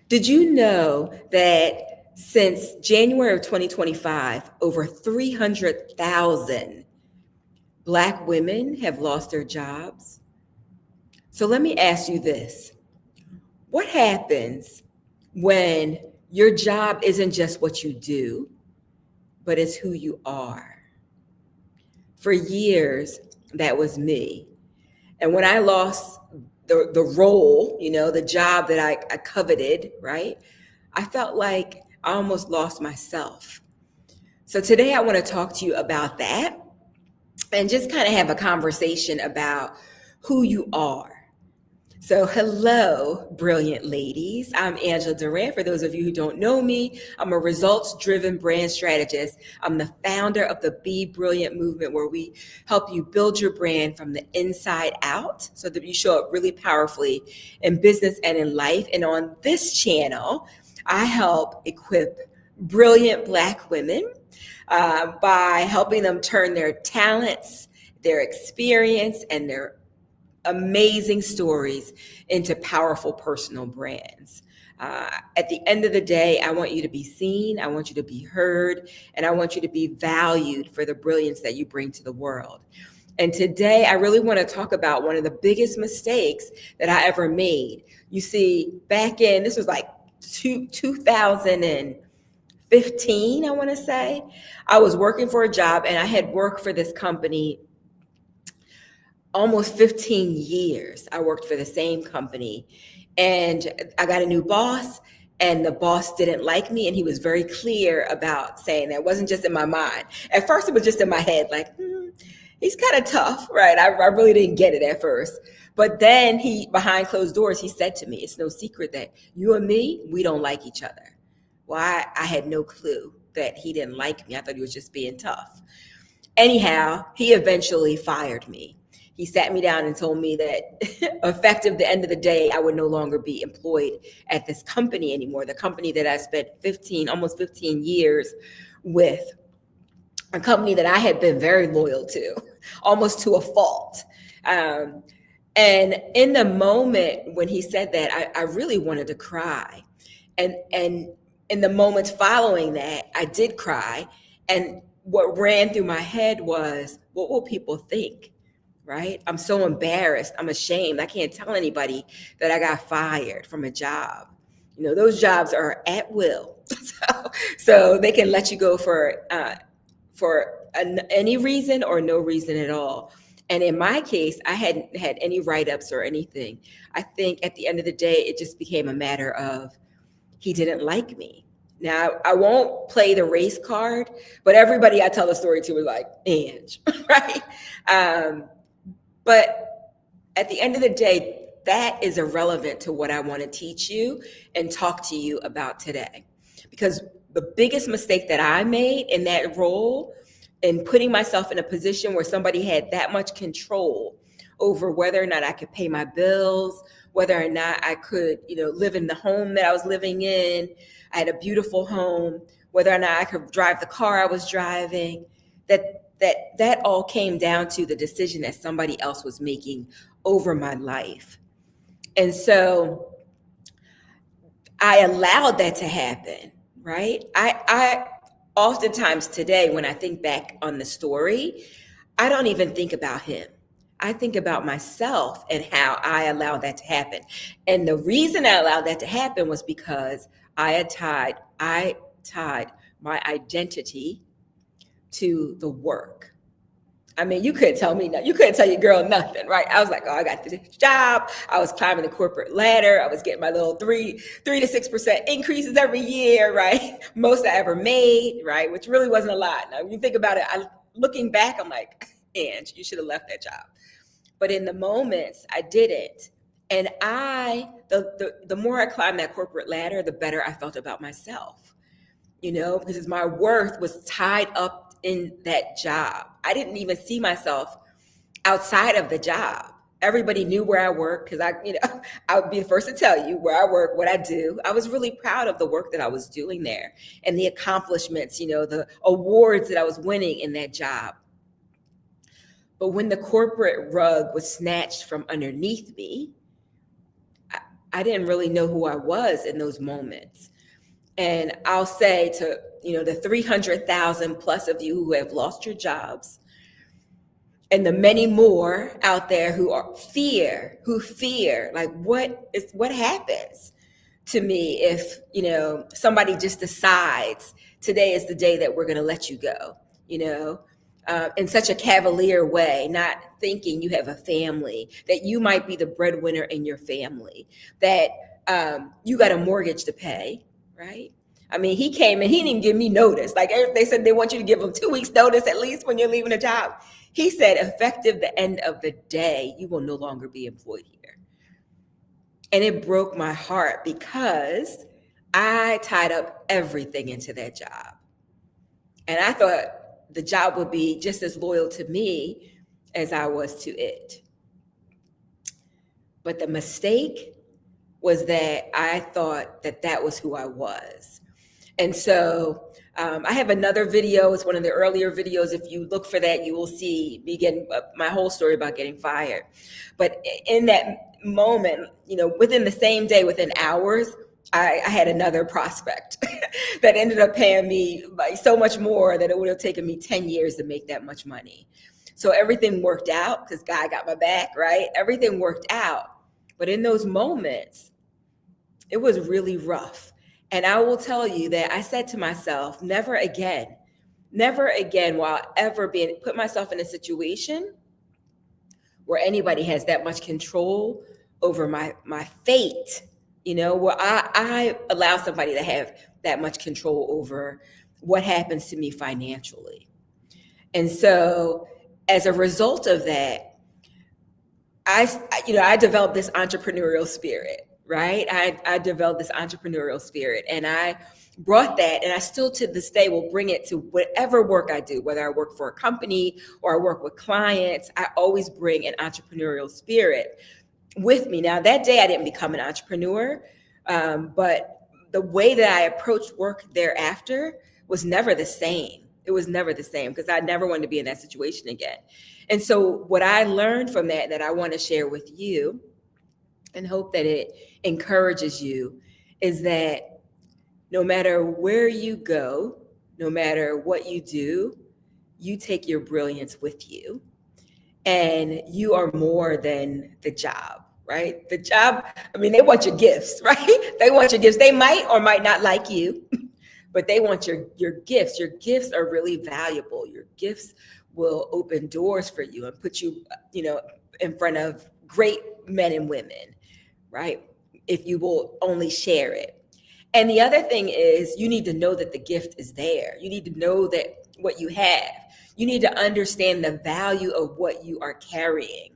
Did you know that since January of 2025, over 300,000 Black women have lost their jobs? So let me ask you this. What happens when your job isn't just what you do, but it's who you are? For years, that was me. And when I lost the role, the job that I coveted, right? I felt like I almost lost myself. So today I want to talk to you about that and just kind of have a conversation about who you are. So, hello, brilliant ladies. I'm Angela Durant. For those of you who don't know me, I'm a results driven brand strategist. I'm the founder of the Be Brilliant movement, where we help you build your brand from the inside out so that you show up really powerfully in business and in life. And on this channel, I help equip brilliant Black women by helping them turn their talents, their experience, and their amazing stories into powerful personal brands. At the end of the day, I want you to be seen, I want you to be heard, and I want you to be valued for the brilliance that you bring to the world. And today, I really want to talk about one of the biggest mistakes that I ever made. You see, back in, this was like 2015, I want to say, I was working for a job and I had worked for this company almost 15 years. I worked for the same company and I got a new boss, and the boss didn't like me, and he was very clear about saying that. It wasn't just in my mind. At first it was just in my head, like, he's kind of tough, right? I really didn't get it at first. But then he, behind closed doors, he said to me, it's no secret that you and me, we don't like each other. Well, I had no clue that he didn't like me. I thought he was just being tough. Anyhow, he eventually fired me. He sat me down and told me that effective the end of the day, I would no longer be employed at this company anymore. The company that I spent almost 15 years with, a company that I had been very loyal to, almost to a fault. And in the moment when he said that, I really wanted to cry. And in the moments following that, I did cry. And what ran through my head was, what will people think? Right? I'm so embarrassed. I'm ashamed. I can't tell anybody that I got fired from a job. Those jobs are at will. So they can let you go for any reason or no reason at all. And in my case, I hadn't had any write-ups or anything. I think at the end of the day, it just became a matter of he didn't like me. Now, I won't play the race card, but everybody I tell the story to is like, Ange, right? But at the end of the day, that is irrelevant to what I want to teach you and talk to you about today. Because the biggest mistake that I made in that role, in putting myself in a position where somebody had that much control over whether or not I could pay my bills, whether or not I could, live in the home that I was living in. I had a beautiful home, whether or not I could drive the car I was driving, that all came down to the decision that somebody else was making over my life. And so I allowed that to happen, right? I oftentimes today, when I think back on the story, I don't even think about him. I think about myself and how I allowed that to happen. And the reason I allowed that to happen was because I tied my identity to the work. I mean, you couldn't tell me nothing. You couldn't tell your girl nothing, right? I was like, oh, I got this job. I was climbing the corporate ladder. I was getting my little 3 to 6% increases every year, right? Most I ever made, right? Which really wasn't a lot. Now, when you think about it, looking back, I'm like, Ange, you should have left that job. But in the moments, I didn't. And the more I climbed that corporate ladder, the better I felt about myself, because my worth was tied up in that job. I didn't even see myself outside of the job. Everybody knew where I worked because I would be the first to tell you where I work, what I do. I was really proud of the work that I was doing there and the accomplishments, the awards that I was winning in that job. But when the corporate rug was snatched from underneath me, I didn't really know who I was in those moments. And I'll say to, the 300,000 plus of you who have lost your jobs, and the many more out there who fear, like what happens to me if, somebody just decides today is the day that we're going to let you go, in such a cavalier way, not thinking you have a family, that you might be the breadwinner in your family, that you got a mortgage to pay, right? I mean, he came and he didn't give me notice. Like they said, they want you to give them 2 weeks notice at least when you're leaving a job. He said, effective the end of the day, you will no longer be employed here. And it broke my heart because I tied up everything into that job. And I thought the job would be just as loyal to me as I was to it. But the mistake was that I thought that was who I was. And so I have another video. It's one of the earlier videos. If you look for that, you will see me getting my whole story about getting fired. But in that moment, within the same day, within hours, I had another prospect that ended up paying me so much more that it would have taken me 10 years to make that much money. So everything worked out because God got my back, right? Everything worked out. But in those moments, it was really rough. And I will tell you that I said to myself, never again will I ever put myself in a situation where anybody has that much control over my fate, where I allow somebody to have that much control over what happens to me financially. And so as a result of that, I developed this entrepreneurial spirit. Right? I developed this entrepreneurial spirit, and I brought that, and I still to this day will bring it to whatever work I do, whether I work for a company or I work with clients. I always bring an entrepreneurial spirit with me. Now, that day I didn't become an entrepreneur, but the way that I approached work thereafter was never the same. It was never the same because I never wanted to be in that situation again. And so what I learned from that I want to share with you and hope that it encourages you is that no matter where you go, no matter what you do, you take your brilliance with you. And you are more than the job, right? The job, they want your gifts, right? They want your gifts. They might or might not like you, but they want your gifts. Your gifts are really valuable. Your gifts will open doors for you and put you, in front of great men and women, right? If you will only share it. And the other thing is you need to know that the gift is there. You need to know that what you have. You need to understand the value of what you are carrying.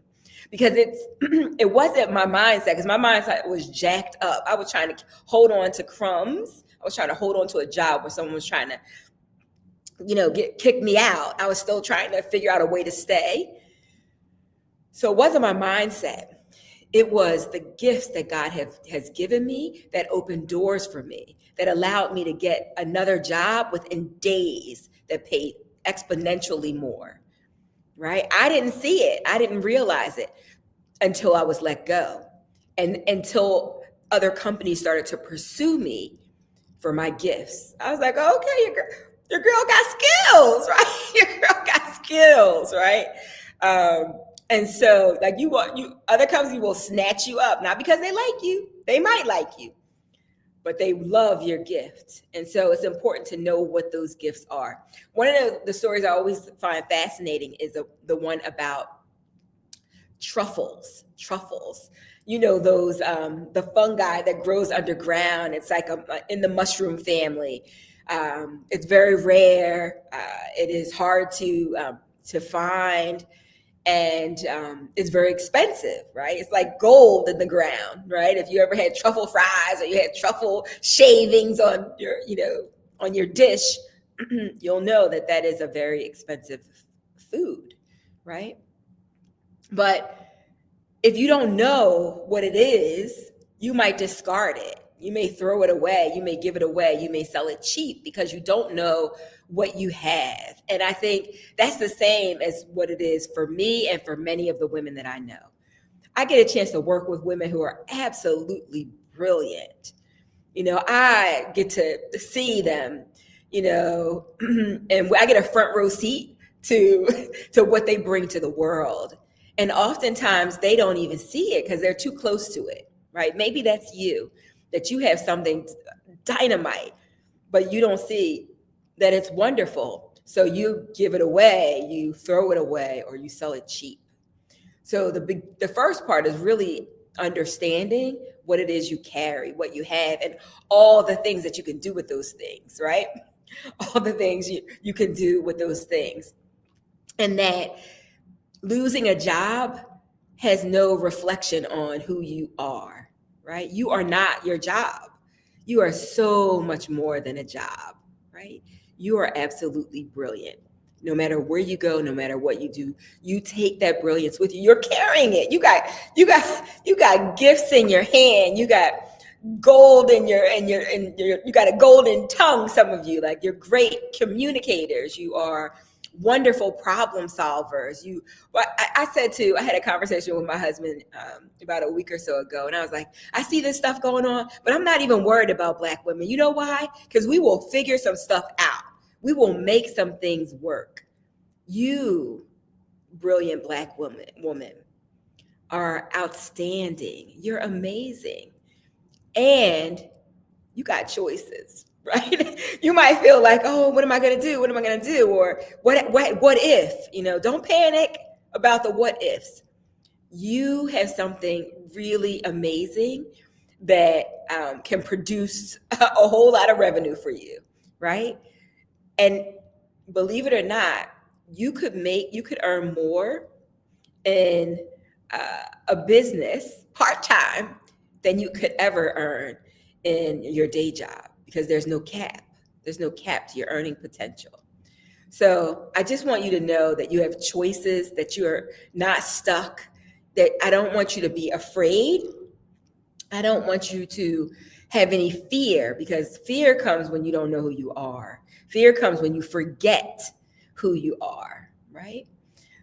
Because it wasn't my mindset, because my mindset was jacked up. I was trying to hold on to crumbs. I was trying to hold on to a job where someone was trying to, kick me out. I was still trying to figure out a way to stay. So it wasn't my mindset. It was the gifts that God has given me that opened doors for me, that allowed me to get another job within days that paid exponentially more, right? I didn't see it. I didn't realize it until I was let go and until other companies started to pursue me for my gifts. I was like, okay, your girl got skills, right? Your girl got skills, right? And so like other companies will snatch you up, not because they like you, they might like you, but they love your gift. And so it's important to know what those gifts are. One of the stories I always find fascinating is the one about truffles. Those, the fungi that grows underground. It's like in the mushroom family. It's very rare. It is hard to find. And it's very expensive, right? It's like gold in the ground, right? If you ever had truffle fries or you had truffle shavings on your dish, you'll know that is a very expensive food, right? But if you don't know what it is, you might discard it. You may throw it away. You may give it away. You may sell it cheap because you don't know what you have. And I think that's the same as what it is for me and for many of the women that I know. I get a chance to work with women who are absolutely brilliant. I get to see them, and I get a front row seat to what they bring to the world. And oftentimes they don't even see it because they're too close to it, right? Maybe that's you, that you have something dynamite, but you don't see that it's wonderful. So you give it away, you throw it away, or you sell it cheap. So the first part is really understanding what it is you carry, what you have, and all the things that you can do with those things, right? All the things you can do with those things. And that losing a job has no reflection on who you are, right? You are not your job. You are so much more than a job, right? You are absolutely brilliant. No matter where you go, no matter what you do, you take that brilliance with you. You're carrying it. You got gifts in your hand. You got gold in your you got a golden tongue. Some of you, like, you're great communicators. You are wonderful problem solvers. I had a conversation with my husband about a week or so ago, and I was like, I see this stuff going on, but I'm not even worried about Black women. You know why? Because we will figure some stuff out. We will make some things work. You, brilliant Black woman, are outstanding. You're amazing. And you got choices, right? You might feel like, oh, what am I going to do? What am I going to do? Or what if? Don't panic about the what ifs. You have something really amazing that can produce a whole lot of revenue for you, right? And believe it or not, you could earn more in a business part-time than you could ever earn in your day job, because there's no cap. There's no cap to your earning potential. So I just want you to know that you have choices, that you're not stuck, that I don't want you to be afraid. I don't want you to have any fear, because fear comes when you don't know who you are. Fear comes when you forget who you are, right?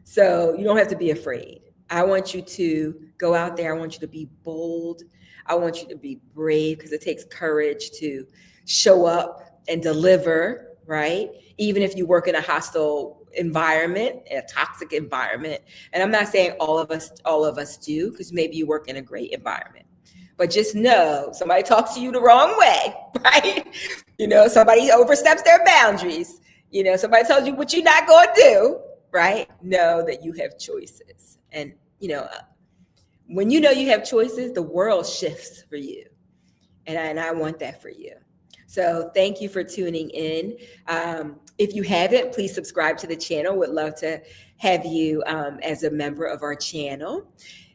So you don't have to be afraid. I want you to go out there. I want you to be bold. I want you to be brave, because it takes courage to show up and deliver, right? Even if you work in a hostile environment, a toxic environment. And I'm not saying all of us do, because maybe you work in a great environment. But just know, somebody talks to you the wrong way, right? Somebody oversteps their boundaries. Somebody tells you what you're not going to do, right? Know that you have choices. And, when you know you have choices, the world shifts for you. And I want that for you. So thank you for tuning in. If you haven't, please subscribe to the channel. Would love to have you as a member of our channel.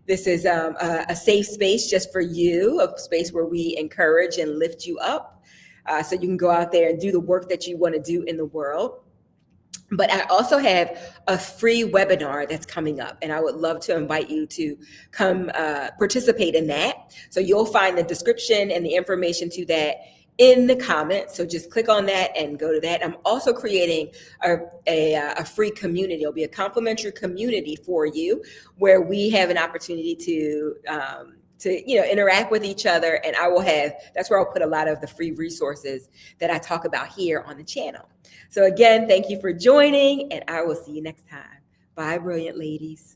This is a safe space just for you, a space where we encourage and lift you up so you can go out there and do the work that you want to do in the world. But I also have a free webinar that's coming up, and I would love to invite you to come participate in that. So you'll find the description and the information to that in the comments. So just click on that and go to that. I'm also creating a free community. It'll be a complimentary community for you, where we have an opportunity to interact with each other. And that's where I'll put a lot of the free resources that I talk about here on the channel. So again, thank you for joining, and I will see you next time. Bye, brilliant ladies.